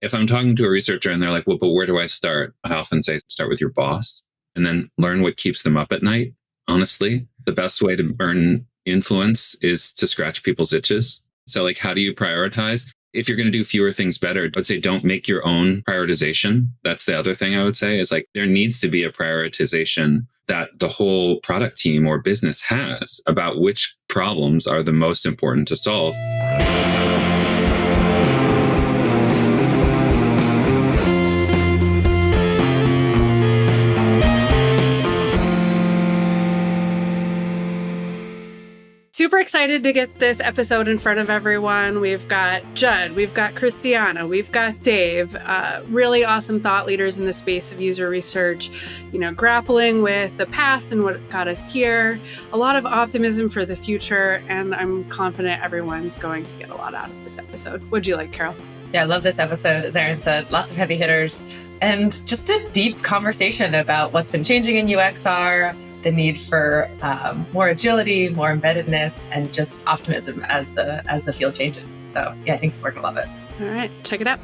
If I'm talking to a researcher and they're like, well, but where do I start? I often say, start with your boss and then learn what keeps them up at night. Honestly, the best way to earn influence is to scratch people's itches. So like, how do you prioritize? If you're going to do fewer things better, I would say don't make your own prioritization. That's the other thing I would say is like, there needs to be a prioritization that the whole product team or business has about which problems are the most important to solve. Super excited to get this episode in front of everyone. We've got Judd, we've got Christiana, we've got Dave, really awesome thought leaders in the space of user research, grappling with the past and what got us here, a lot of optimism for the future, and I'm confident everyone's going to get a lot out of this episode. What'd you like, Carol? Yeah, I love this episode. As Erin said, lots of heavy hitters and just a deep conversation about what's been changing in UXR, the need for more agility, more embeddedness, and just optimism as the field changes. So yeah, I think we're gonna love it. All right, check it out.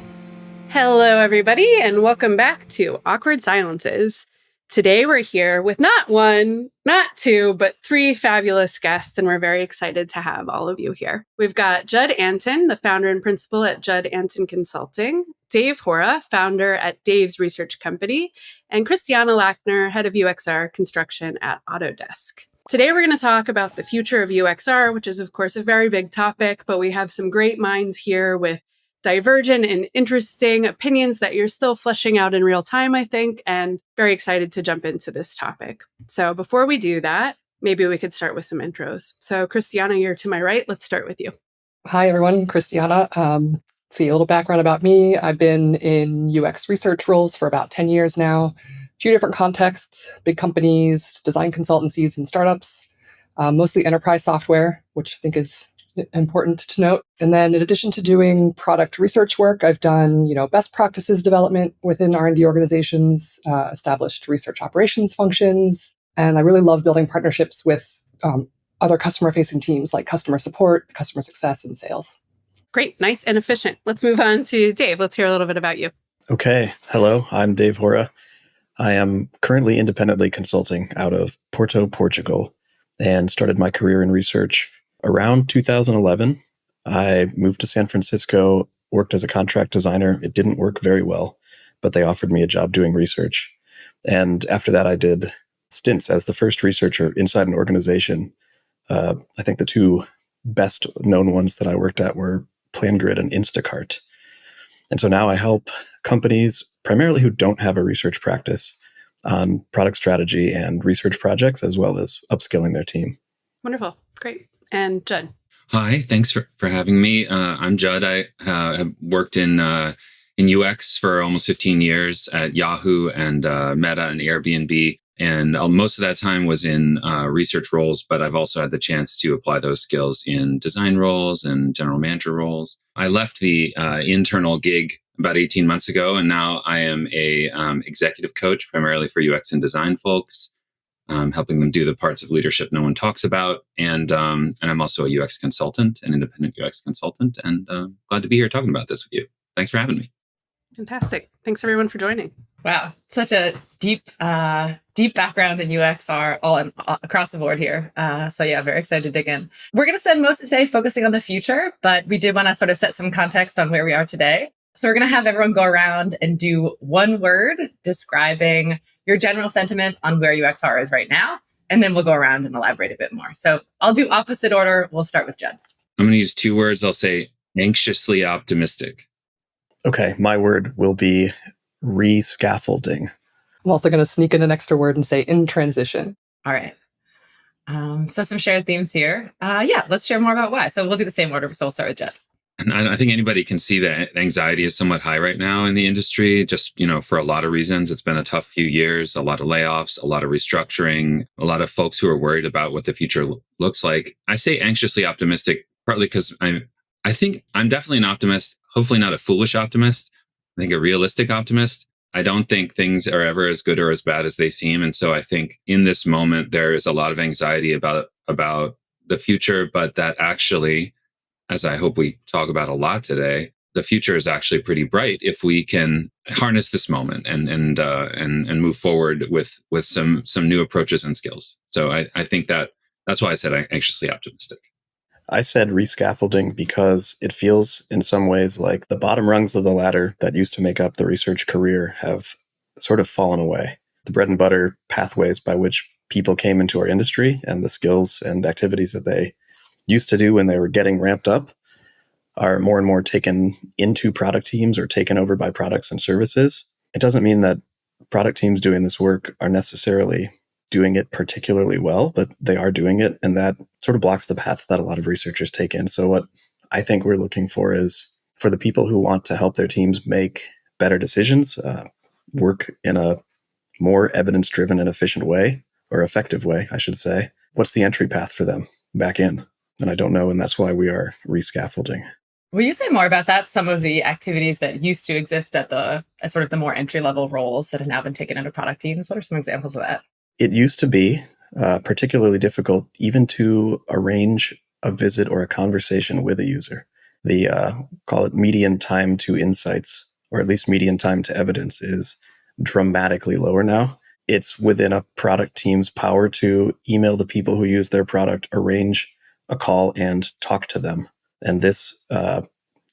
Hello, everybody, and welcome back to Awkward Silences. Today we're here with not one, not two, but three fabulous guests, and we're very excited to have all of you here. We've got Judd Antin, the founder and principal at Judd Antin Consulting, Dave Hora, founder at Dave's Research Company, and Christiana Lackner, head of UXR construction at Autodesk. Today we're going to talk about the future of UXR, which is of course a very big topic, but we have some great minds here with divergent and interesting opinions that you're still fleshing out in real time, I think, and very excited to jump into this topic. So before we do that, maybe we could start with some intros. So Christiana, you're to my right. Let's start with you. Hi, everyone. Christiana. See, a little background about me. I've been in UX research roles for about 10 years now, a few different contexts, big companies, design consultancies, and startups, mostly enterprise software, which I think is important to note. And then in addition to doing product research work, I've done, best practices development within R&D organizations, established research operations functions. And I really love building partnerships with other customer-facing teams like customer support, customer success, and sales. Great, nice and efficient. Let's move on to Dave. Let's hear a little bit about you. Okay. Hello, I'm Dave Hora. I am currently independently consulting out of Porto, Portugal, and started my career in research around 2011. I moved to San Francisco, worked as a contract designer. It didn't work very well, but they offered me a job doing research. And after that, I did stints as the first researcher inside an organization. I think the two best known ones that I worked at were PlanGrid and Instacart. And so now I help companies, primarily who don't have a research practice, on product strategy and research projects, as well as upskilling their team. Wonderful. Great. And Judd. Hi, thanks for having me. I'm Judd. I have worked in UX for almost 15 years at Yahoo and Meta and Airbnb. And most of that time was in research roles, but I've also had the chance to apply those skills in design roles and general manager roles. I left the internal gig about 18 months ago, and now I am a executive coach primarily for UX and design folks, helping them do the parts of leadership no one talks about. And I'm also a UX consultant, an independent UX consultant, and glad to be here talking about this with you. Thanks for having me. Fantastic. Thanks everyone for joining. Wow, such a deep background in UXR across the board here. So yeah, very excited to dig in. We're going to spend most of today focusing on the future, but we did want to sort of set some context on where we are today. So we're going to have everyone go around and do one word describing your general sentiment on where UXR is right now, and then we'll go around and elaborate a bit more. So I'll do opposite order. We'll start with Judd. I'm going to use two words. I'll say anxiously optimistic. Okay, my word will be re-scaffolding. I'm also going to sneak in an extra word and say in transition. All right. So some shared themes here. Let's share more about why. So we'll do the same order. So we'll start with Judd. And I think anybody can see that anxiety is somewhat high right now in the industry, just, for a lot of reasons. It's been a tough few years, a lot of layoffs, a lot of restructuring, a lot of folks who are worried about what the future looks like. I say anxiously optimistic, partly because I think I'm definitely an optimist, hopefully not a foolish optimist. I think a realistic optimist. I don't think things are ever as good or as bad as they seem. And so I think in this moment, there is a lot of anxiety about the future, but that actually, as I hope we talk about a lot today, the future is actually pretty bright if we can harness this moment and move forward with some new approaches and skills. So I think that's why I said I'm anxiously optimistic. I said rescaffolding because it feels in some ways like the bottom rungs of the ladder that used to make up the research career have sort of fallen away. The bread and butter pathways by which people came into our industry and the skills and activities that they used to do when they were getting ramped up are more and more taken into product teams or taken over by products and services. It doesn't mean that product teams doing this work are necessarily doing it particularly well, but they are doing it, and that sort of blocks the path that a lot of researchers take in. So what I think we're looking for is for the people who want to help their teams make better decisions, work in a more evidence-driven and efficient way, or effective way, I should say. What's the entry path for them back in? And I don't know, and that's why we are rescaffolding. Will you say more about that? Some of the activities that used to exist at sort of the more entry-level roles that have now been taken into product teams. What are some examples of that? It used to be particularly difficult even to arrange a visit or a conversation with a user. The call it median time to insights, or at least median time to evidence, is dramatically lower now. It's within a product team's power to email the people who use their product, arrange a call, and talk to them. And this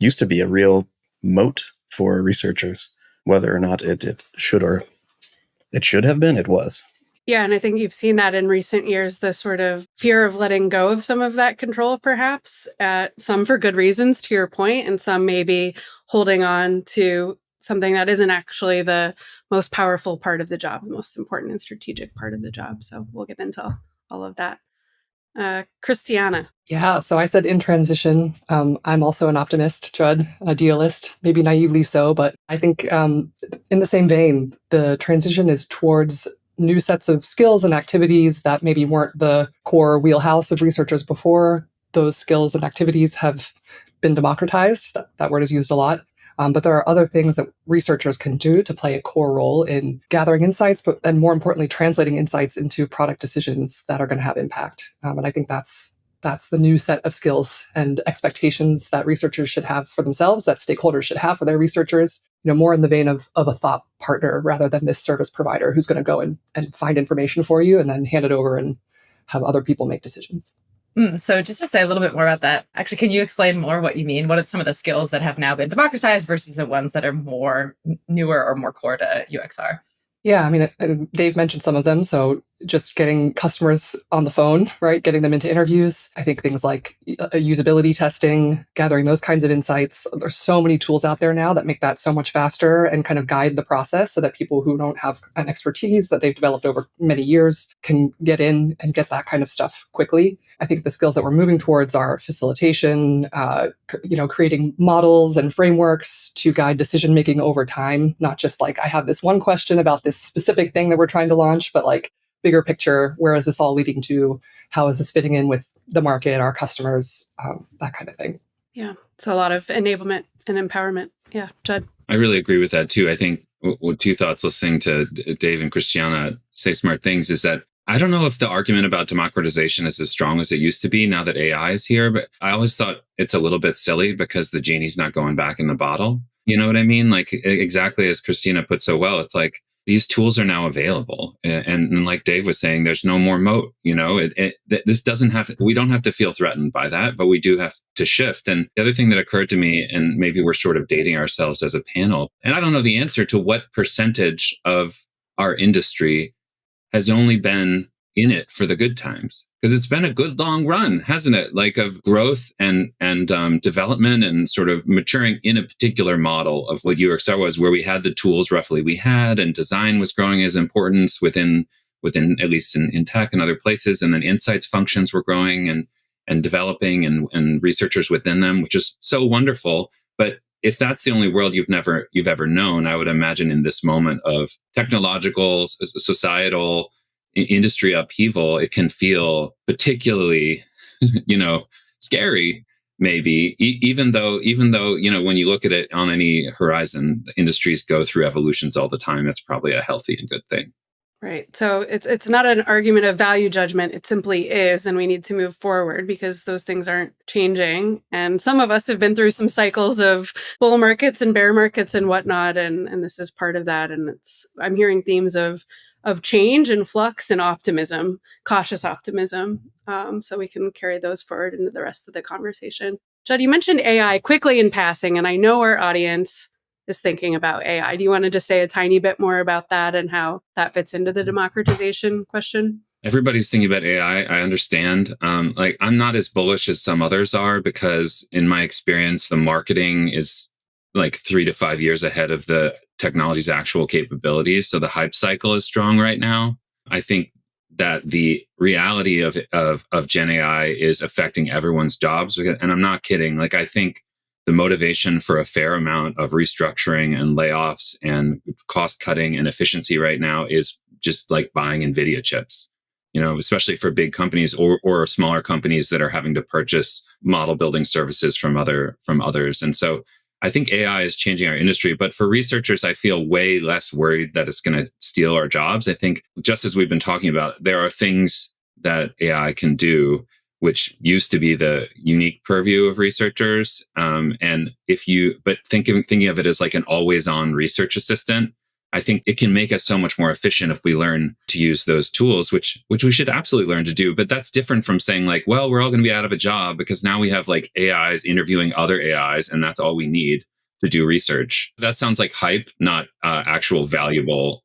used to be a real moat for researchers. Whether or not it should have been, it was. Yeah, and I think you've seen that in recent years, the sort of fear of letting go of some of that control, perhaps, some for good reasons, to your point, and some maybe holding on to something that isn't actually the most powerful part of the job, the most important and strategic part of the job. So we'll get into all of that. Christiana. Yeah, so I said in transition. I'm also an optimist, Judd, an idealist, maybe naively so, but I think in the same vein, the transition is towards new sets of skills and activities that maybe weren't the core wheelhouse of researchers before. Those skills and activities have been democratized. That word is used a lot. But there are other things that researchers can do to play a core role in gathering insights, but then more importantly, translating insights into product decisions that are going to have impact. And I think that's the new set of skills and expectations that researchers should have for themselves, that stakeholders should have for their researchers, more in the vein of a thought partner rather than this service provider who's going to go and find information for you and then hand it over and have other people make decisions. So just to say a little bit more about that, actually, can you explain more what you mean? What are some of the skills that have now been democratized versus the ones that are more newer or more core to UXR? Yeah, I mean, Dave mentioned some of them. So just getting customers on the phone, right? Getting them into interviews. I think things like usability testing, gathering those kinds of insights. There's so many tools out there now that make that so much faster and kind of guide the process so that people who don't have an expertise that they've developed over many years can get in and get that kind of stuff quickly. I think the skills that we're moving towards are facilitation, creating models and frameworks to guide decision-making over time, not just like, I have this one question about this specific thing that we're trying to launch, but like bigger picture, where is this all leading to? How is this fitting in with the market, our customers, that kind of thing. Yeah, so a lot of enablement and empowerment. Yeah, Judd. I really agree with that too. I think two thoughts listening to Dave and Christiana say smart things is that I don't know if the argument about democratization is as strong as it used to be now that AI is here, but I always thought it's a little bit silly because the genie's not going back in the bottle. You know what I mean? Like exactly as Christina put so well, it's like these tools are now available. And like Dave was saying, there's no more moat, this doesn't have, we don't have to feel threatened by that, but we do have to shift. And the other thing that occurred to me, and maybe we're sort of dating ourselves as a panel, and I don't know the answer to what percentage of our industry has only been in it for the good times, because it's been a good long run, hasn't it? Like of growth and development and sort of maturing in a particular model of what UXR was, where we had the tools roughly we had, and design was growing as importance within at least in tech and other places, and then insights functions were growing and developing and researchers within them, which is so wonderful. But if that's the only world you've ever known, I would imagine in this moment of technological, societal, industry upheaval, it can feel particularly, scary, maybe, even though, when you look at it on any horizon, industries go through evolutions all the time. It's probably a healthy and good thing. Right. So it's not an argument of value judgment. It simply is, and we need to move forward because those things aren't changing. And some of us have been through some cycles of bull markets and bear markets and whatnot, and this is part of that. And I'm hearing themes of change and flux and optimism, cautious optimism. So we can carry those forward into the rest of the conversation. Judd, you mentioned AI quickly in passing, and I know our audience is thinking about AI. Do you want to just say a tiny bit more about that and how that fits into the democratization question? Everybody's thinking about AI. I understand. I'm not as bullish as some others are because in my experience, the marketing is like 3 to 5 years ahead of the technology's actual capabilities. So the hype cycle is strong right now. I think that the reality of Gen AI is affecting everyone's jobs. And I'm not kidding. Like, I think the motivation for a fair amount of restructuring and layoffs and cost cutting and efficiency right now is just like buying NVIDIA chips, especially for big companies or smaller companies that are having to purchase model building services from others. And so I think AI is changing our industry, but for researchers, I feel way less worried that it's going to steal our jobs. I think just as we've been talking about, there are things that AI can do which used to be the unique purview of researchers. But thinking of it as like an always-on research assistant, I think it can make us so much more efficient if we learn to use those tools, which we should absolutely learn to do. But that's different from saying like, well, we're all going to be out of a job because now we have like AIs interviewing other AIs, and that's all we need to do research. That sounds like hype, not actual valuable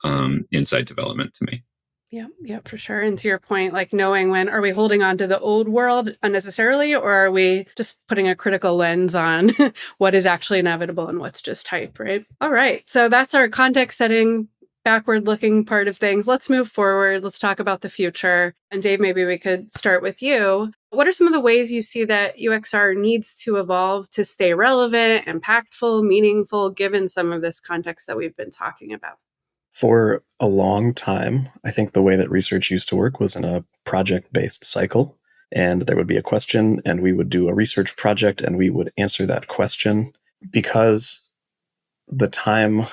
insight development to me. Yeah, for sure. And to your point, like knowing when are we holding on to the old world unnecessarily, or are we just putting a critical lens on what is actually inevitable and what's just hype, right? All right. So that's our context setting, backward looking part of things. Let's move forward. Let's talk about the future. And Dave, maybe we could start with you. What are some of the ways you see that UXR needs to evolve to stay relevant, impactful, meaningful, given some of this context that we've been talking about? For a long time, I think the way that research used to work was in a project-based cycle. And there would be a question, and we would do a research project, and we would answer that question. Because the time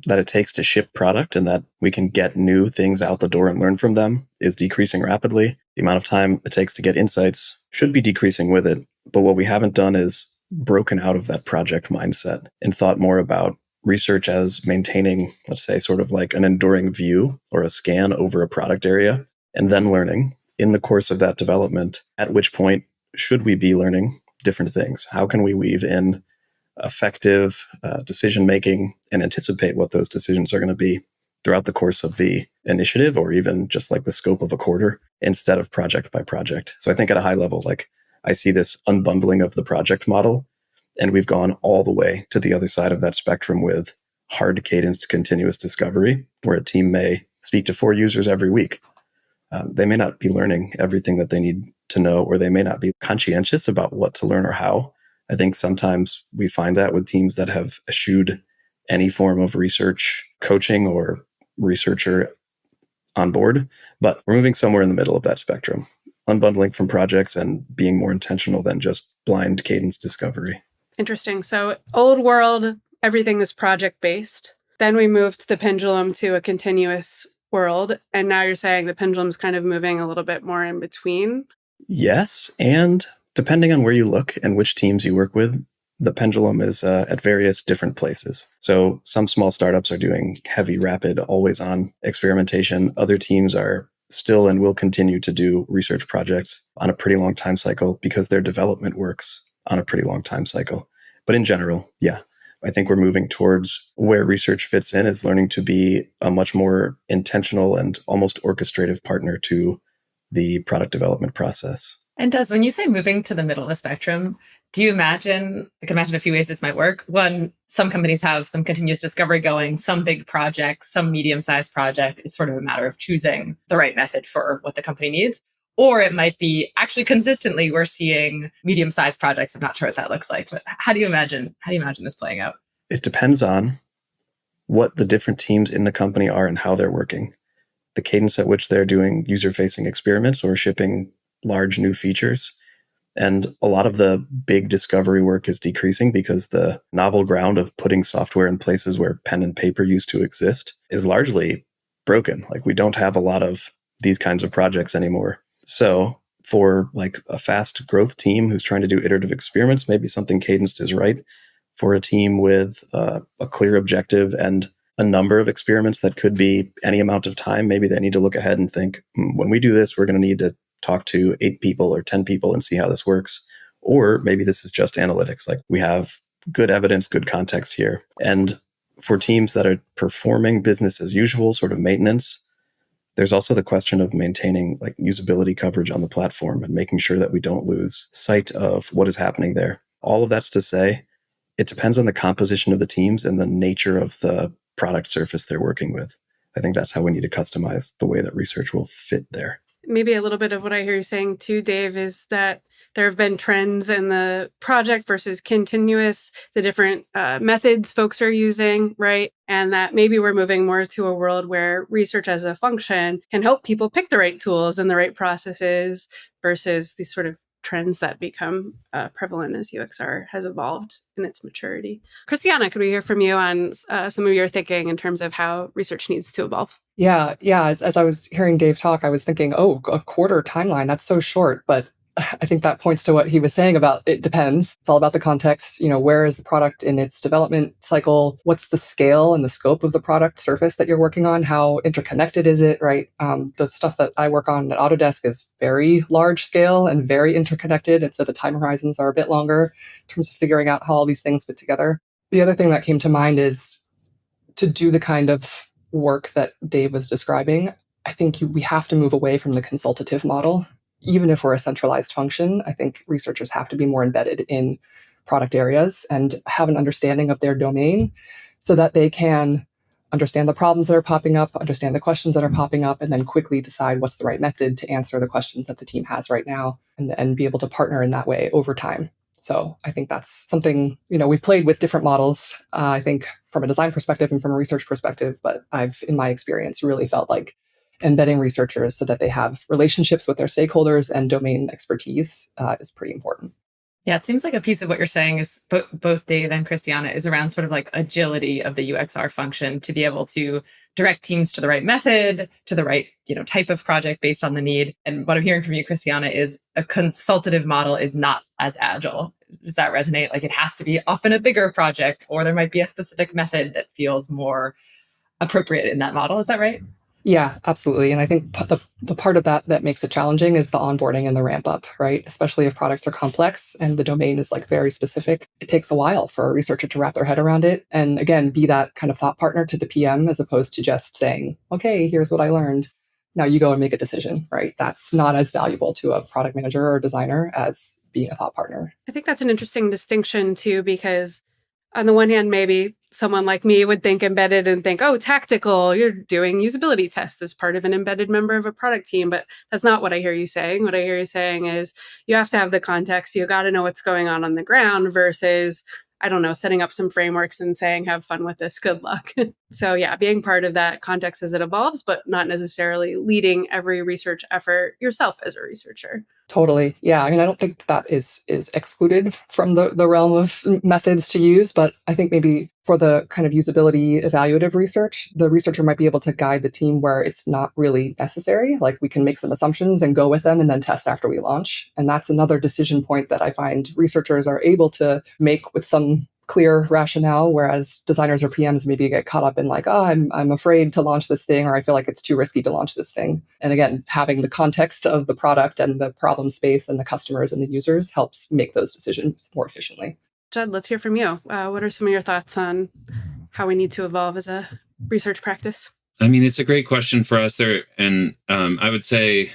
that it takes to ship product and that we can get new things out the door and learn from them is decreasing rapidly, the amount of time it takes to get insights should be decreasing with it. But what we haven't done is broken out of that project mindset and thought more about research as maintaining, let's say, sort of like an enduring view or a scan over a product area, and then learning in the course of that development, at which point should we be learning different things? How can we weave in effective decision-making and anticipate what those decisions are going to be throughout the course of the initiative, or even just like the scope of a quarter, instead of project by project? So I think at a high level, like I see this unbundling of the project model. And we've gone all the way to the other side of that spectrum with hard cadence continuous discovery, where a team may speak to 4 users every week. They may not be learning everything that they need to know, or they may not be conscientious about what to learn or how. I think sometimes we find that with teams that have eschewed any form of research coaching or researcher on board, but we're moving somewhere in the middle of that spectrum, unbundling from projects and being more intentional than just blind cadence discovery. Interesting. So old world, everything is project-based. Then we moved the pendulum to a continuous world. And now you're saying the pendulum's kind of moving a little bit more in between. Yes. And depending on where you look and which teams you work with, the pendulum is at various different places. So some small startups are doing heavy, rapid, always-on experimentation. Other teams are still and will continue to do research projects on a pretty long time cycle because their development works on a pretty long time cycle. But in general, yeah, I think we're moving towards where research fits in is learning to be a much more intentional and almost orchestrative partner to the product development process. And when you say moving to the middle of the spectrum, do you imagine, I can imagine a few ways this might work. One, some companies have some continuous discovery going, some big projects, some medium-sized project. It's sort of a matter of choosing the right method for what the company needs. Or it might be actually consistently we're seeing medium-sized projects. I'm not sure what that looks like, but how do you imagine this playing out? It depends on what the different teams in the company are and how they're working. The cadence at which they're doing user-facing experiments or shipping large new features. And a lot of the big discovery work is decreasing because the novel ground of putting software in places where pen and paper used to exist is largely broken. Like we don't have a lot of these kinds of projects anymore. So for like a fast growth team who's trying to do iterative experiments, maybe something cadenced is right. For a team with a clear objective and a number of experiments that could be any amount of time, maybe they need to look ahead and think, when we do this, we're going to need to talk to 8 people or 10 people and see how this works. Or maybe this is just analytics. Like we have good evidence, good context here. And for teams that are performing business as usual, sort of maintenance, there's also the question of maintaining like usability coverage on the platform and making sure that we don't lose sight of what is happening there. All of that's to say, it depends on the composition of the teams and the nature of the product surface they're working with. I think that's how we need to customize the way that research will fit there. Maybe a little bit of what I hear you saying too, Dave, is that there have been trends in the project versus continuous, the different methods folks are using, right? And that maybe we're moving more to a world where research as a function can help people pick the right tools and the right processes versus these sort of trends that become prevalent as UXR has evolved in its maturity. Christiana, could we hear from you on some of your thinking in terms of how research needs to evolve? Yeah. As I was hearing Dave talk, I was thinking, oh, a quarter timeline, that's so short. But I think that points to what he was saying about it depends. It's all about the context. Where is the product in its development cycle? What's the scale and the scope of the product surface that you're working on? How interconnected is it, right? The stuff that I work on at Autodesk is very large scale and very interconnected. And so the time horizons are a bit longer in terms of figuring out how all these things fit together. The other thing that came to mind is to do the kind of work that Dave was describing. I think we have to move away from the consultative model. Even if we're a centralized function, I think researchers have to be more embedded in product areas and have an understanding of their domain so that they can understand the problems that are popping up, understand the questions that are popping up, and then quickly decide what's the right method to answer the questions that the team has right now and be able to partner in that way over time. So I think that's something, we've played with different models, I think from a design perspective and from a research perspective, but I've, in my experience, really felt like embedding researchers so that they have relationships with their stakeholders and domain expertise is pretty important. Yeah, it seems like a piece of what you're saying is both Dave and Christiana is around sort of like agility of the UXR function to be able to direct teams to the right method, to the right, type of project based on the need. And what I'm hearing from you, Christiana, is a consultative model is not as agile. Does that resonate? Like it has to be often a bigger project, or there might be a specific method that feels more appropriate in that model. Is that right? Yeah, absolutely. And I think the part of that makes it challenging is the onboarding and the ramp up, right? Especially if products are complex and the domain is like very specific. It takes a while for a researcher to wrap their head around it. And again, be that kind of thought partner to the PM as opposed to just saying, okay, here's what I learned. Now you go and make a decision, right? That's not as valuable to a product manager or designer as being a thought partner. I think that's an interesting distinction too, because on the one hand, maybe someone like me would think embedded and think, oh, tactical, you're doing usability tests as part of an embedded member of a product team. But that's not what I hear you saying. What I hear you saying is you have to have the context. You got to know what's going on the ground versus, I don't know, setting up some frameworks and saying, have fun with this. Good luck. So yeah, being part of that context as it evolves, but not necessarily leading every research effort yourself as a researcher. Totally. Yeah. I don't think that is excluded from the realm of methods to use, but I think maybe for the kind of usability evaluative research, the researcher might be able to guide the team where it's not really necessary. Like we can make some assumptions and go with them and then test after we launch. And that's another decision point that I find researchers are able to make with some clear rationale, whereas designers or PMs maybe get caught up in like, oh, I'm afraid to launch this thing, or I feel like it's too risky to launch this thing. And again, having the context of the product and the problem space and the customers and the users helps make those decisions more efficiently. Judd, let's hear from you. What are some of your thoughts on how we need to evolve as a research practice? It's a great question for us there. And I would say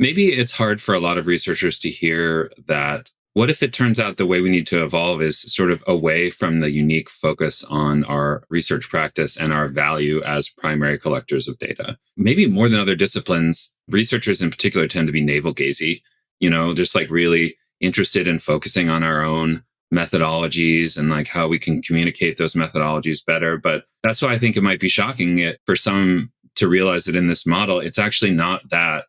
maybe it's hard for a lot of researchers to hear that. What if it turns out the way we need to evolve is sort of away from the unique focus on our research practice and our value as primary collectors of data? Maybe more than other disciplines, researchers in particular tend to be navel-gazy, just like really interested in focusing on our own methodologies and like how we can communicate those methodologies better. But that's why I think it might be shocking for some to realize that in this model, it's actually not that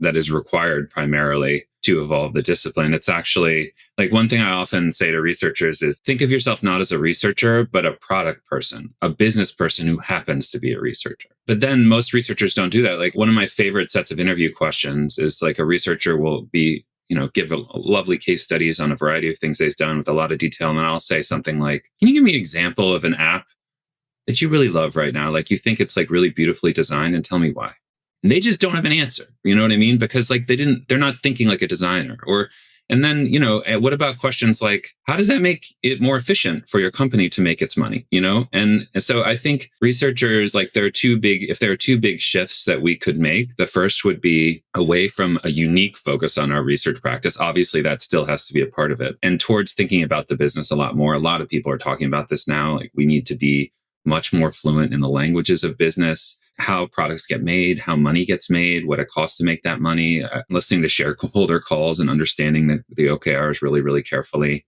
is required primarily to evolve the discipline. It's actually like one thing I often say to researchers is think of yourself not as a researcher, but a product person, a business person who happens to be a researcher. But then most researchers don't do that. Like one of my favorite sets of interview questions is like a researcher will be, give a lovely case studies on a variety of things they've done with a lot of detail. And then I'll say something like, can you give me an example of an app that you really love right now? Like you think it's like really beautifully designed, and tell me why. And they just don't have an answer. You know what I mean? Because like they're not thinking like a designer. And then, what about questions like, how does that make it more efficient for your company to make its money? And so I think researchers, like if there are two big shifts that we could make, the first would be away from a unique focus on our research practice. Obviously, that still has to be a part of it. And towards thinking about the business a lot more. A lot of people are talking about this now. Like we need to be much more fluent in the languages of business, how products get made, how money gets made, what it costs to make that money, listening to shareholder calls and understanding the OKRs really, really carefully.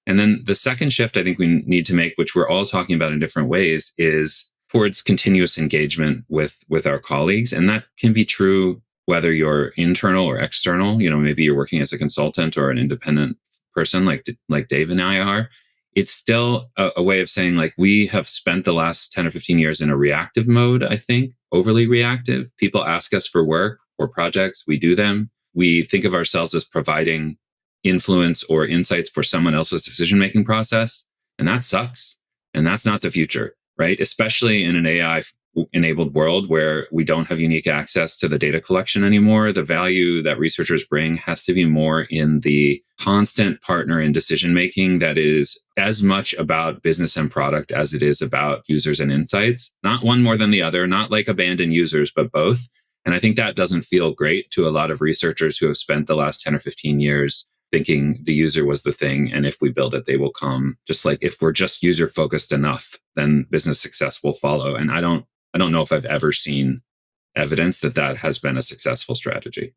And then the second shift I think we need to make, which we're all talking about in different ways, is towards continuous engagement with our colleagues. And that can be true whether you're internal or external. Maybe you're working as a consultant or an independent person like Dave and I are. It's still a way of saying like we have spent the last 10 or 15 years in a reactive mode, I think, overly reactive. People ask us for work or projects, we do them. We think of ourselves as providing influence or insights for someone else's decision-making process. And that sucks. And that's not the future, right? Especially in an AI-enabled world where we don't have unique access to the data collection anymore. The value that researchers bring has to be more in the constant partner in decision-making that is as much about business and product as it is about users and insights. Not one more than the other, not like abandon users, but both. And I think that doesn't feel great to a lot of researchers who have spent the last 10 or 15 years thinking the user was the thing. And if we build it, they will come. Just like if we're just user focused enough, then business success will follow. And I don't know if I've ever seen evidence that has been a successful strategy.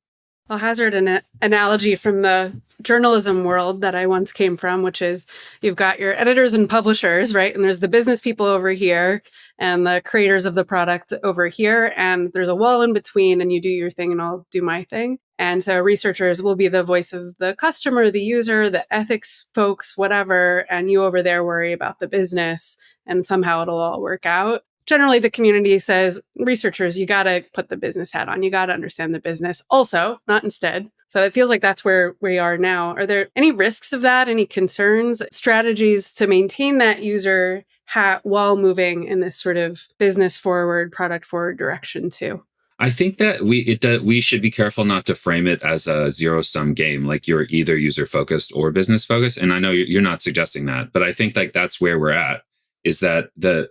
I'll hazard an analogy from the journalism world that I once came from, which is you've got your editors and publishers, right? And there's the business people over here and the creators of the product over here. And there's a wall in between, and you do your thing and I'll do my thing. And so researchers will be the voice of the customer, the user, the ethics folks, whatever. And you over there worry about the business, and somehow it'll all work out. Generally, the community says, researchers, you got to put the business hat on. You got to understand the business. Also, not instead. So it feels like that's where we are now. Are there any risks of that? Any concerns, strategies to maintain that user hat while moving in this sort of business forward, product forward direction too? I think that we should be careful not to frame it as a zero-sum game, like you're either user-focused or business-focused. And I know you're not suggesting that, but I think like that's where we're at, is that the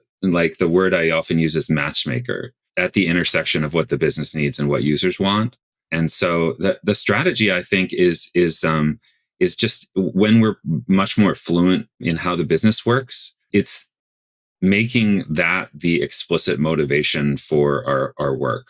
word I often use is matchmaker at the intersection of what the business needs and what users want. And so the strategy, I think, is just when we're much more fluent in how the business works, it's making that the explicit motivation for our work.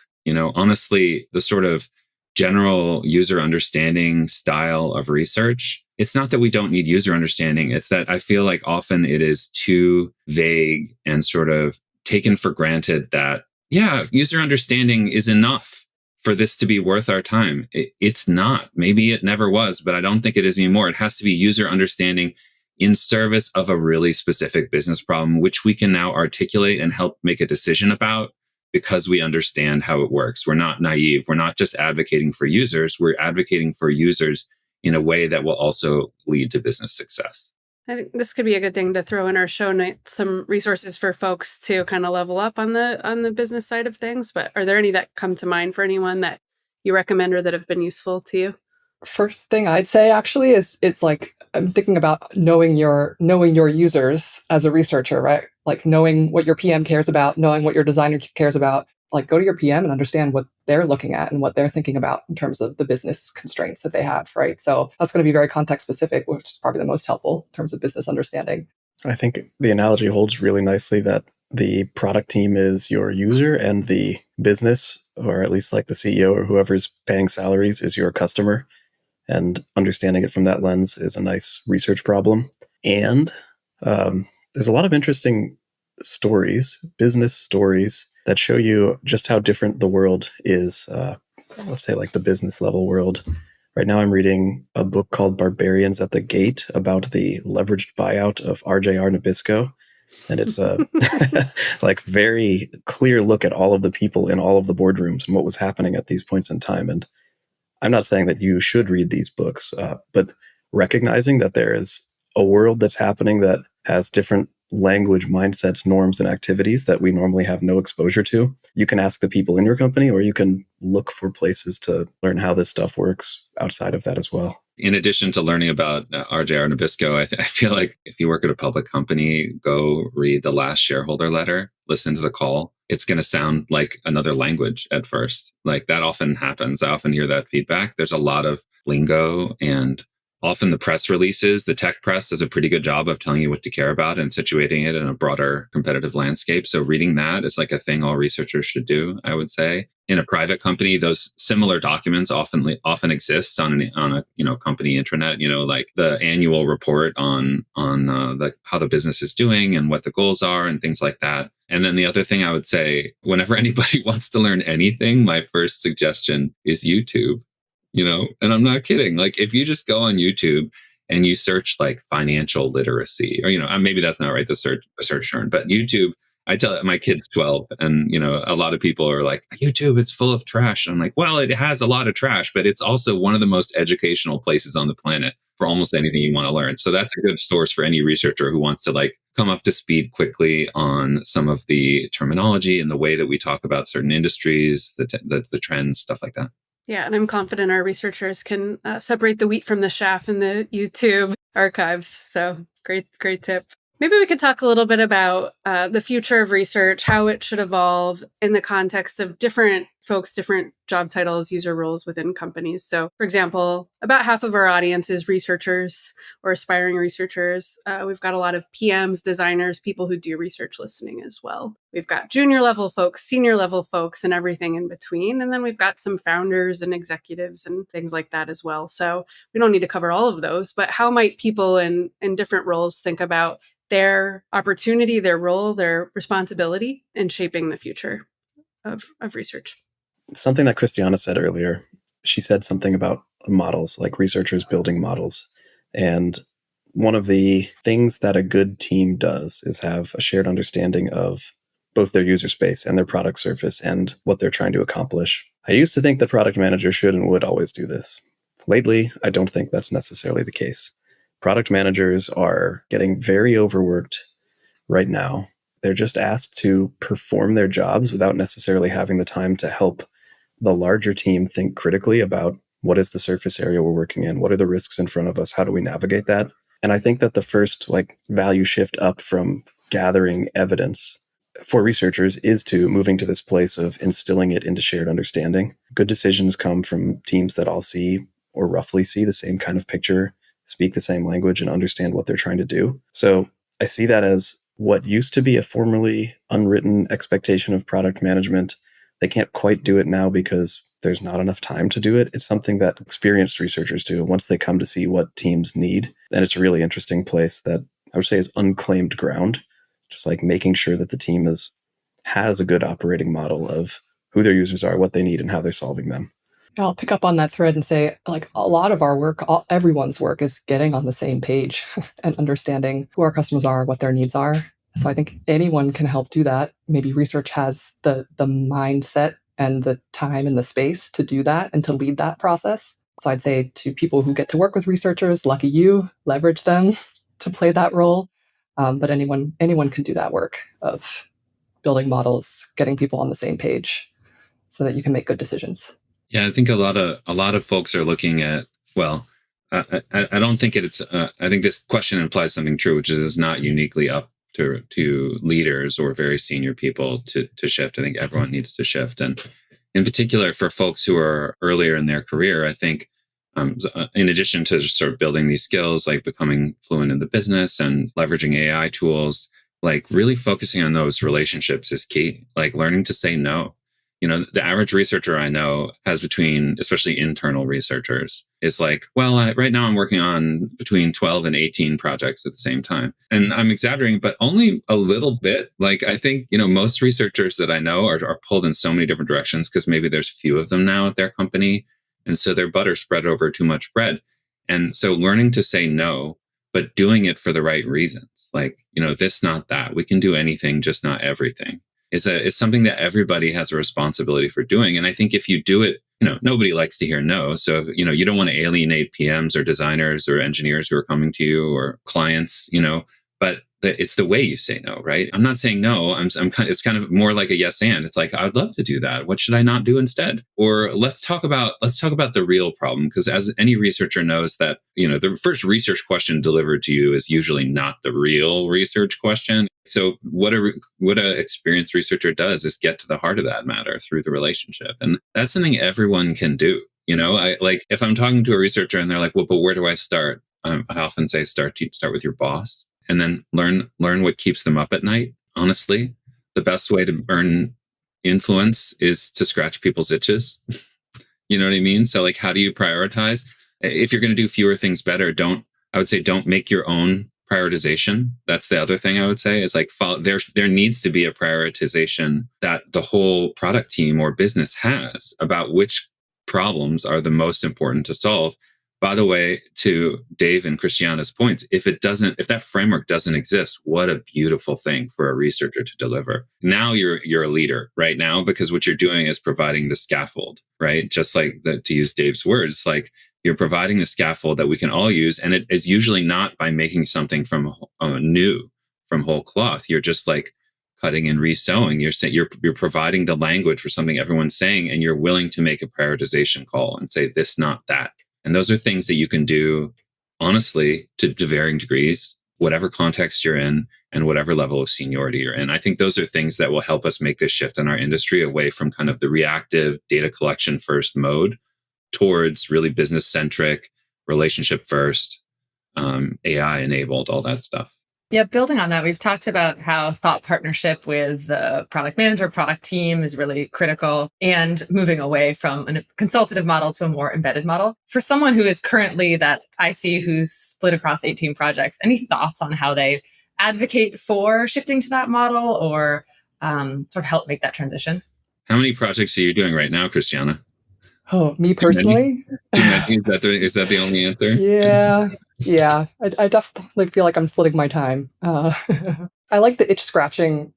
Honestly, the sort of general user understanding style of research, it's not that we don't need user understanding. It's that I feel like often it is too vague and sort of taken for granted that, user understanding is enough for this to be worth our time. It's not. Maybe it never was, but I don't think it is anymore. It has to be user understanding in service of a really specific business problem, which we can now articulate and help make a decision about because we understand how it works. We're not naive. We're not just advocating for users. We're advocating for users in a way that will also lead to business success. I think this could be a good thing to throw in our show notes, some resources for folks to kind of level up on the business side of things. But are there any that come to mind for anyone that you recommend or that have been useful to you? First thing I'd say actually is it's like I'm thinking about knowing your users as a researcher, right? Like knowing what your PM cares about, knowing what your designer cares about. Like go to your PM and understand what they're looking at and what they're thinking about in terms of the business constraints that they have, right? So that's going to be very context specific, which is probably the most helpful in terms of business understanding. I think the analogy holds really nicely that the product team is your user and the business, or at least like the CEO or whoever's paying salaries, is your customer. And understanding it from that lens is a nice research problem. And there's a lot of interesting stories, business stories, that show you just how different the world is, let's say like the business level world, Right now, I'm reading a book called Barbarians at the Gate about the leveraged buyout of RJR Nabisco. And it's a like very clear look at all of the people in all of the boardrooms and what was happening at these points in time. And I'm not saying that you should read these books, but recognizing that there is a world that's happening that has different language, mindsets, norms, and activities that we normally have no exposure to. You can ask the people in your company, or you can look for places to learn how this stuff works outside of that as well. In addition to learning about RJR Nabisco, I feel like if you work at a public company, go read the last shareholder letter, listen to the call. It's going to sound like another language at first. Like that often happens. I often hear that feedback. There's a lot of lingo, and often the press releases, the tech press does a pretty good job of telling you what to care about and situating it in a broader competitive landscape. So reading that is like a thing all researchers should do, I would say. In a private company, those similar documents often exist on a company intranet. Like the annual report on how the business is doing and what the goals are and things like that. And then the other thing I would say, whenever anybody wants to learn anything, my first suggestion is YouTube. And I'm not kidding. Like if you just go on YouTube and you search like financial literacy, or maybe that's not right, the search term, but YouTube. I tell my kid's 12, and a lot of people are like, YouTube, it's full of trash. And I'm like, well, it has a lot of trash, but it's also one of the most educational places on the planet for almost anything you want to learn. So that's a good source for any researcher who wants to like come up to speed quickly on some of the terminology and the way that we talk about certain industries, the trends, stuff like that. Yeah, and I'm confident our researchers can separate the wheat from the chaff in the YouTube archives. So great tip. Maybe we could talk a little bit about the future of research, how it should evolve in the context of different folks, different job titles, user roles within companies. So, for example, about half of our audience is researchers or aspiring researchers. We've got a lot of PMs, designers, people who do research listening as well. We've got junior level folks, senior level folks, and everything in between. And then we've got some founders and executives and things like that as well. So we don't need to cover all of those, but how might people in different roles think about their opportunity, their role, their responsibility in shaping the future of research? Something that Christiana said earlier, she said something about models, like researchers building models. And one of the things that a good team does is have a shared understanding of both their user space and their product surface and what they're trying to accomplish. I used to think that product managers should and would always do this. Lately, I don't think that's necessarily the case. Product managers are getting very overworked right now. They're just asked to perform their jobs without necessarily having the time to help the larger team think critically about what is the surface area we're working in, what are the risks in front of us, how do we navigate that? And I think that the first value shift up from gathering evidence for researchers is to moving to this place of instilling it into shared understanding. Good decisions come from teams that all see or roughly see the same kind of picture, speak the same language, and understand what they're trying to do. So I see that as what used to be a formerly unwritten expectation of product management. They can't quite do it now because there's not enough time to do it. It's something that experienced researchers do once they come to see what teams need. And it's a really interesting place that I would say is unclaimed ground, just like making sure that the team has a good operating model of who their users are, what they need, and how they're solving them. I'll pick up on that thread and say, a lot of our work, everyone's work is getting on the same page and understanding who our customers are, what their needs are. So I think anyone can help do that. Maybe research has the mindset and the time and the space to do that and to lead that process. So I'd say to people who get to work with researchers, lucky you, leverage them to play that role. But anyone can do that work of building models, getting people on the same page so that you can make good decisions. Yeah, I think a lot of folks are looking at, I don't think it's, I think this question implies something true, which is it's not uniquely up to leaders or very senior people to shift. I think everyone needs to shift. And in particular, for folks who are earlier in their career, I think in addition to just sort of building these skills, like becoming fluent in the business and leveraging AI tools, like really focusing on those relationships is key, like learning to say no. The average researcher I know has especially internal researchers, is like, well, right now I'm working on between 12 and 18 projects at the same time. And I'm exaggerating, but only a little bit. Like, I think, most researchers that I know are pulled in so many different directions because maybe there's a few of them now at their company. And so their butter spread over too much bread. And so learning to say no, but doing it for the right reasons, like, this, not that. We can do anything, just not everything, is something that everybody has a responsibility for doing. And I think if you do it, nobody likes to hear no. So, you don't want to alienate PMs or designers or engineers who are coming to you, or clients, but it's the way you say no, right? I'm not saying no. It's kind of more like a yes and. It's like, I'd love to do that. What should I not do instead? Or let's talk about the real problem, because as any researcher knows that, the first research question delivered to you is usually not the real research question. So what a experienced researcher does is get to the heart of that matter through the relationship, and that's something everyone can do. I like, if I'm talking to a researcher and they're like, well, but where do I start? I often say start with your boss. And then learn what keeps them up at night. Honestly, the best way to earn influence is to scratch people's itches. You know what I mean? So, like, how do you prioritize? If you're going to do fewer things better, don't make your own prioritization. That's the other thing I would say is, like, there needs to be a prioritization that the whole product team or business has about which problems are the most important to solve. By the way, to Dave and Christiana's points, if that framework doesn't exist, what a beautiful thing for a researcher to deliver. Now you're a leader right now, because what you're doing is providing the scaffold, right? Just like to use Dave's words, like, you're providing the scaffold that we can all use. And it is usually not by making something from new, from whole cloth. You're just like cutting and resewing. You're providing the language for something everyone's saying, and you're willing to make a prioritization call and say this, not that. And those are things that you can do, honestly, to varying degrees, whatever context you're in and whatever level of seniority you're in. I think those are things that will help us make this shift in our industry away from kind of the reactive data collection first mode towards really business centric, relationship first, AI enabled, all that stuff. Yeah, building on that, we've talked about how thought partnership with the product manager, product team is really critical, and moving away from a consultative model to a more embedded model. For someone who is currently that IC who's split across 18 projects, any thoughts on how they advocate for shifting to that model, or sort of help make that transition? How many projects are you doing right now, Christiana? Oh, me personally? Too many? Is that the only answer? Yeah. I definitely feel like I'm splitting my time. I like the itch scratching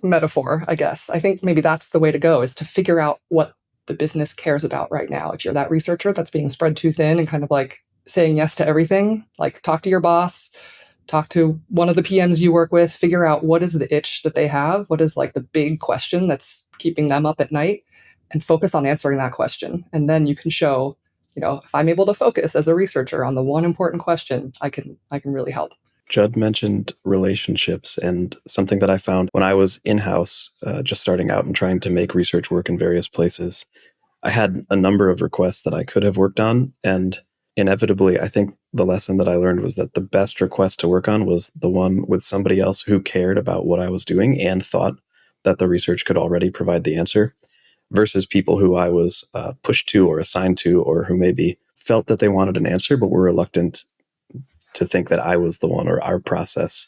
metaphor, I guess. I think maybe that's the way to go, is to figure out what the business cares about right now. If you're that researcher that's being spread too thin and kind of like saying yes to everything, like talk to your boss, talk to one of the PMs you work with, figure out what is the itch that they have, what is like the big question that's keeping them up at night, and focus on answering that question. And then you can show, if I'm able to focus as a researcher on the one important question, I can really help. Judd mentioned relationships, and something that I found when I was in-house, just starting out and trying to make research work in various places, I had a number of requests that I could have worked on. And inevitably, I think the lesson that I learned was that the best request to work on was the one with somebody else who cared about what I was doing and thought that the research could already provide the answer, versus people who I was pushed to or assigned to, or who maybe felt that they wanted an answer, but were reluctant to think that I was the one, or our process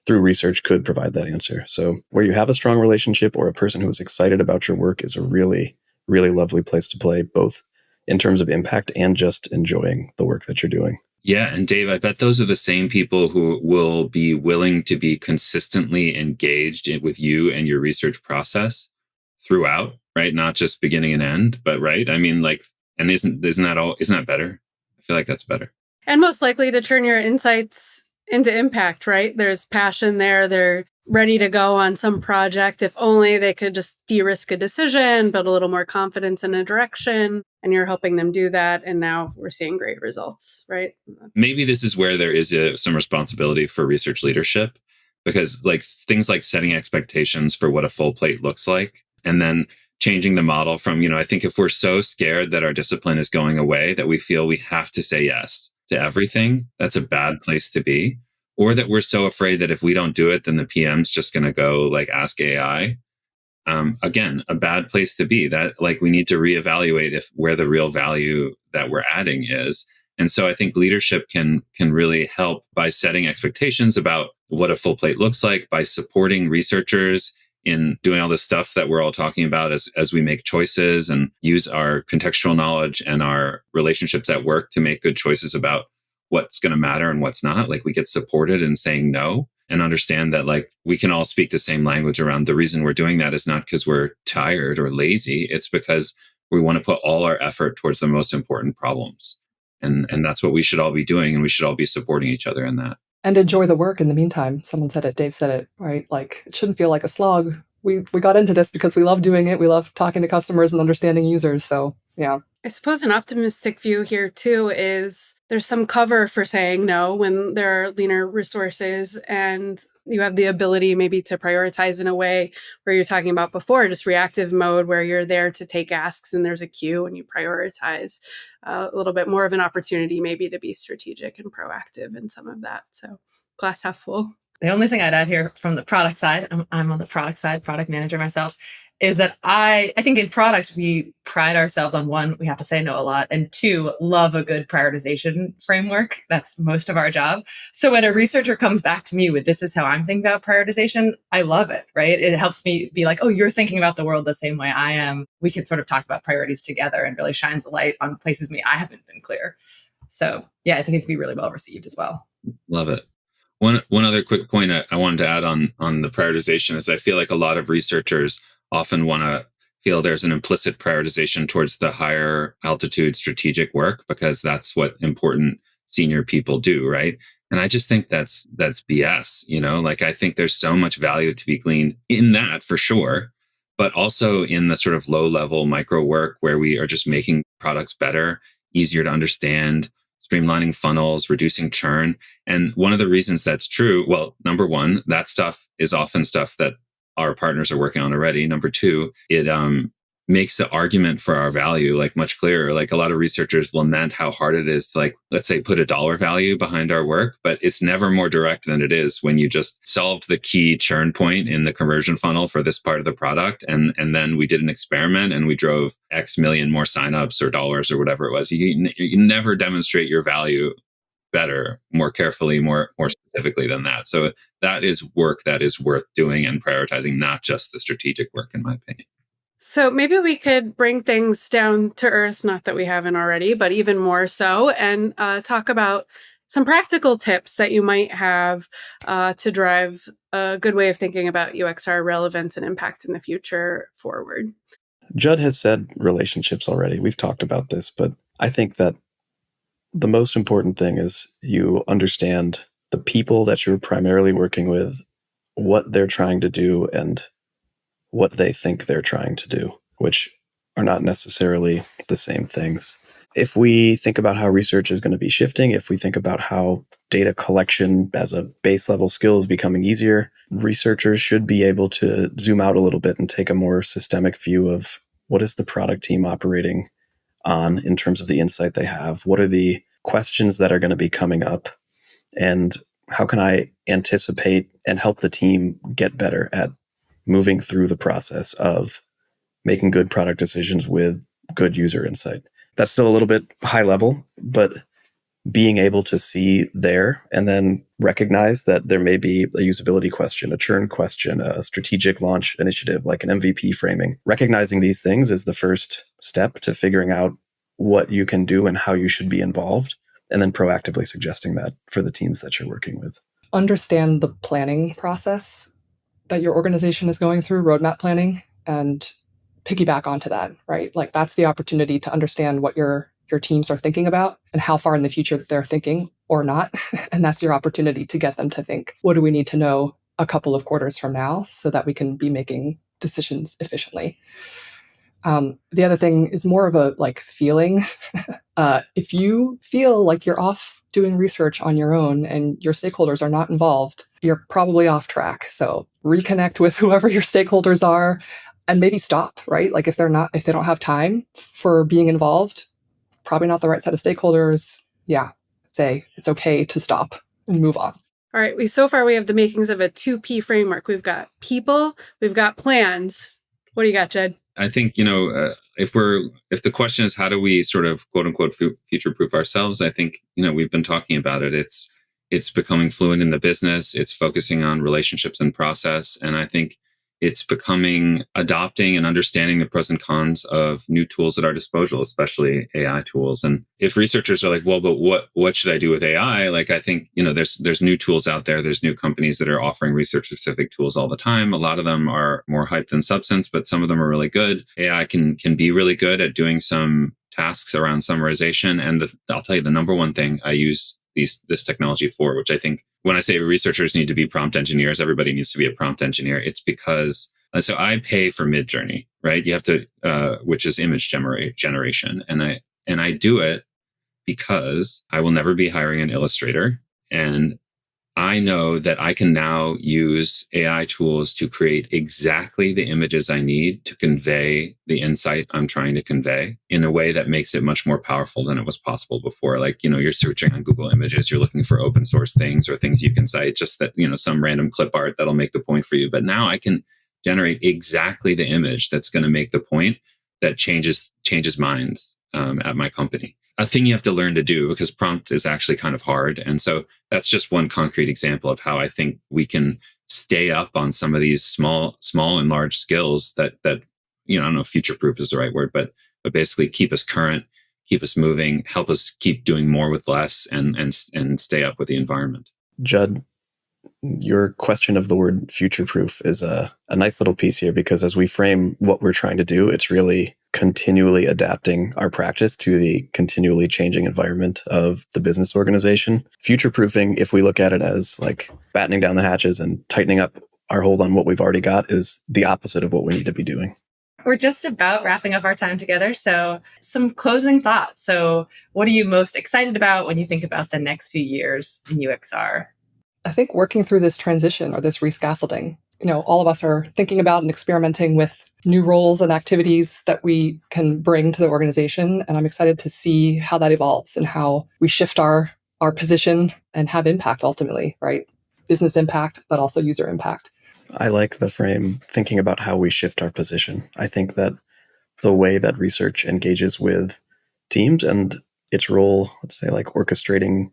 through research could provide that answer. So where you have a strong relationship, or a person who is excited about your work, is a really, really lovely place to play, both in terms of impact and just enjoying the work that you're doing. Yeah. And Dave, I bet those are the same people who will be willing to be consistently engaged with you and your research process throughout, right? Not just beginning and end, but right. I mean, like, and isn't that better? I feel like that's better. And most likely to turn your insights into impact, right? There's passion there. They're ready to go on some project. If only they could just de-risk a decision, build a little more confidence in a direction, and you're helping them do that. And now we're seeing great results, right? Maybe this is where there is some responsibility for research leadership, because like things like setting expectations for what a full plate looks like, and then changing the model from, I think if we're so scared that our discipline is going away, that we feel we have to say yes to everything, that's a bad place to be. Or that we're so afraid that if we don't do it, then the PM's just going to go like ask AI. Again, a bad place to be. That like we need to reevaluate where the real value that we're adding is. And so I think leadership can really help by setting expectations about what a full plate looks like, by supporting researchers in doing all this stuff that we're all talking about as we make choices and use our contextual knowledge and our relationships at work to make good choices about what's going to matter and what's not. Like, we get supported in saying no, and understand that like we can all speak the same language around the reason we're doing that is not because we're tired or lazy. It's because we want to put all our effort towards the most important problems. And that's what we should all be doing. And we should all be supporting each other in that. And enjoy the work in the meantime. Someone said it, Dave said it, right? Like, it shouldn't feel like a slog. We got into this because we love doing it. We love talking to customers and understanding users. So yeah. I suppose an optimistic view here too is there's some cover for saying no when there are leaner resources, and you have the ability maybe to prioritize in a way where you're talking about before, just reactive mode where you're there to take asks and there's a queue and you prioritize. A little bit more of an opportunity maybe to be strategic and proactive in some of that. So glass half full. The only thing I'd add here from the product side, I'm on the product side, product manager myself, is that I think in product, we pride ourselves on one, we have to say no a lot, and two, love a good prioritization framework. That's most of our job. So when a researcher comes back to me with, this is how I'm thinking about prioritization, I love it, right? It helps me be like, oh, you're thinking about the world the same way I am. We can sort of talk about priorities together, and really shines a light on places I haven't been clear. So yeah, I think it can be really well received as well. Love it. One other quick point I wanted to add on the prioritization is I feel like a lot of researchers often want to feel there's an implicit prioritization towards the higher altitude strategic work because that's what important senior people do, right? And I just think that's BS, like I think there's so much value to be gleaned in that for sure, but also in the sort of low level micro work where we are just making products better, easier to understand, streamlining funnels, reducing churn. And one of the reasons that's true, well, number one, that stuff is often stuff that our partners are working on already. Number two, it makes the argument for our value like much clearer. Like a lot of researchers lament how hard it is to, like, let's say, put a dollar value behind our work, but it's never more direct than it is when you just solved the key churn point in the conversion funnel for this part of the product. And then we did an experiment and we drove X million more signups or dollars or whatever it was. You never demonstrate your value better, more carefully, more specifically than that. So that is work that is worth doing and prioritizing, not just the strategic work, in my opinion. So maybe we could bring things down to earth, not that we haven't already, but even more so, and talk about some practical tips that you might have to drive a good way of thinking about UXR relevance and impact in the future forward. Judd has said relationships already. We've talked about this, but I think that the most important thing is you understand the people that you're primarily working with, what they're trying to do, and what they think they're trying to do, which are not necessarily the same things. If we think about how research is going to be shifting, if we think about how data collection as a base level skill is becoming easier, researchers should be able to zoom out a little bit and take a more systemic view of what is the product team operating on in terms of the insight they have. What are the questions that are going to be coming up? And how can I anticipate and help the team get better at moving through the process of making good product decisions with good user insight? That's still a little bit high level, but being able to see there and then recognize that there may be a usability question, a churn question, a strategic launch initiative, like an MVP framing. Recognizing these things is the first step to figuring out what you can do and how you should be involved, and then proactively suggesting that for the teams that you're working with. Understand the planning process that your organization is going through, roadmap planning, and piggyback onto that, right? Like, that's the opportunity to understand what your teams are thinking about and how far in the future that they're thinking or not. And that's your opportunity to get them to think, what do we need to know a couple of quarters from now so that we can be making decisions efficiently? The other thing is more of a feeling. If you feel like you're off doing research on your own and your stakeholders are not involved, you're probably off track. So reconnect with whoever your stakeholders are and maybe stop, right? Like if they don't have time for being involved, probably not the right set of stakeholders. Yeah, say it's okay to stop and move on. All right. So far we have the makings of a 2P framework. We've got people, we've got plans. What do you got, Judd? I think, if the question is how do we sort of quote unquote future proof ourselves, I think, we've been talking about it. It's becoming fluent in the business. It's focusing on relationships and process. And I think it's becoming adopting and understanding the pros and cons of new tools at our disposal, especially AI tools. And if researchers are like, well, but what should I do with AI? Like, I think, there's new tools out there. There's new companies that are offering research specific tools all the time. A lot of them are more hype than substance, but some of them are really good. AI can be really good at doing some tasks around summarization. And I'll tell you the number one thing I use this technology for, which I think when I say researchers need to be prompt engineers, everybody needs to be a prompt engineer. It's because, so I pay for Midjourney, right? You have to, which is image generation. And I do it because I will never be hiring an illustrator. And I know that I can now use AI tools to create exactly the images I need to convey the insight I'm trying to convey in a way that makes it much more powerful than it was possible before. Like, you're searching on Google Images, you're looking for open source things or things you can cite, just that, some random clip art that'll make the point for you. But now I can generate exactly the image that's going to make the point that changes minds at my company. A thing you have to learn to do, because prompt is actually kind of hard. And so that's just one concrete example of how I think we can stay up on some of these small and large skills that I don't know if future-proof is the right word, but basically keep us current, keep us moving, help us keep doing more with less and stay up with the environment. Judd, your question of the word future-proof is a nice little piece here, because as we frame what we're trying to do, it's really continually adapting our practice to the continually changing environment of the business organization. Future-proofing, if we look at it as like battening down the hatches and tightening up our hold on what we've already got, is the opposite of what we need to be doing. We're just about wrapping up our time together. So some closing thoughts. So what are you most excited about when you think about the next few years in UXR? I think working through this transition or this rescaffolding, all of us are thinking about and experimenting with new roles and activities that we can bring to the organization. And I'm excited to see how that evolves and how we shift our position and have impact ultimately, right? Business impact, but also user impact. I like the frame thinking about how we shift our position. I think that the way that research engages with teams and its role, let's say like orchestrating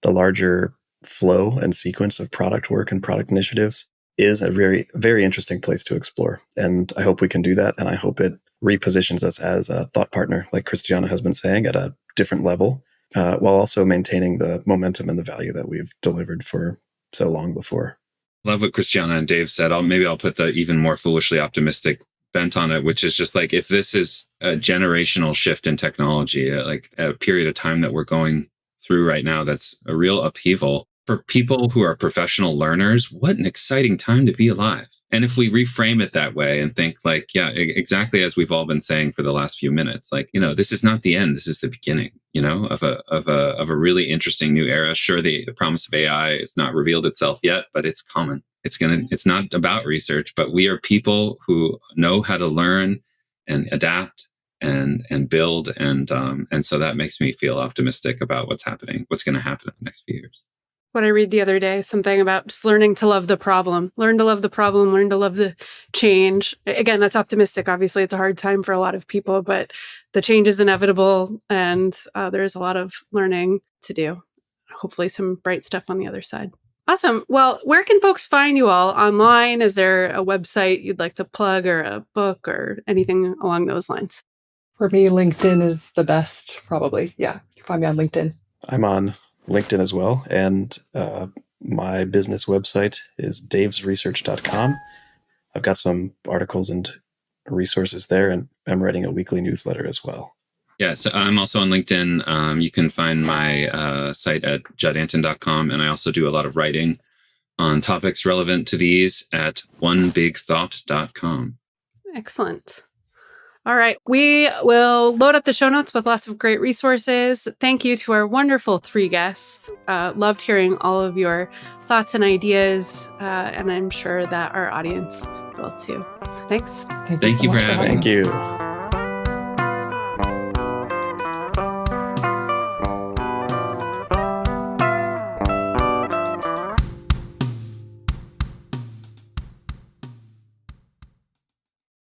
the larger flow and sequence of product work and product initiatives is a very, very interesting place to explore. And I hope we can do that. And I hope it repositions us as a thought partner, like Christiana has been saying, at a different level, while also maintaining the momentum and the value that we've delivered for so long before. Love what Christiana and Dave said. I'll put the even more foolishly optimistic bent on it, which is just like, if this is a generational shift in technology, like a period of time that we're going through right now, that's a real upheaval. For people who are professional learners, what an exciting time to be alive. And if we reframe it that way and think like, yeah, exactly as we've all been saying for the last few minutes, like, this is not the end. This is the beginning, of a really interesting new era. Sure, the promise of AI is not revealed itself yet, but it's coming. It's not about research, but we are people who know how to learn and adapt and build. And so that makes me feel optimistic about what's going to happen in the next few years. What I read the other day, something about just learning to love the problem, learn to love the change. Again, that's optimistic. Obviously, it's a hard time for a lot of people, but the change is inevitable and there's a lot of learning to do. Hopefully some bright stuff on the other side. Awesome. Well, where can folks find you all online? Is there a website you'd like to plug or a book or anything along those lines? For me, LinkedIn is the best, probably. Yeah, you can find me on LinkedIn. I'm on LinkedIn as well. And my business website is davesresearch.com. I've got some articles and resources there, and I'm writing a weekly newsletter as well. Yeah, so I'm also on LinkedIn. You can find my site at juddantin.com. And I also do a lot of writing on topics relevant to these at onebigthought.com. Excellent. All right. We will load up the show notes with lots of great resources. Thank you to our wonderful 3 guests. Loved hearing all of your thoughts and ideas, and I'm sure that our audience will too. Thanks. Thank you for having us. Thank you.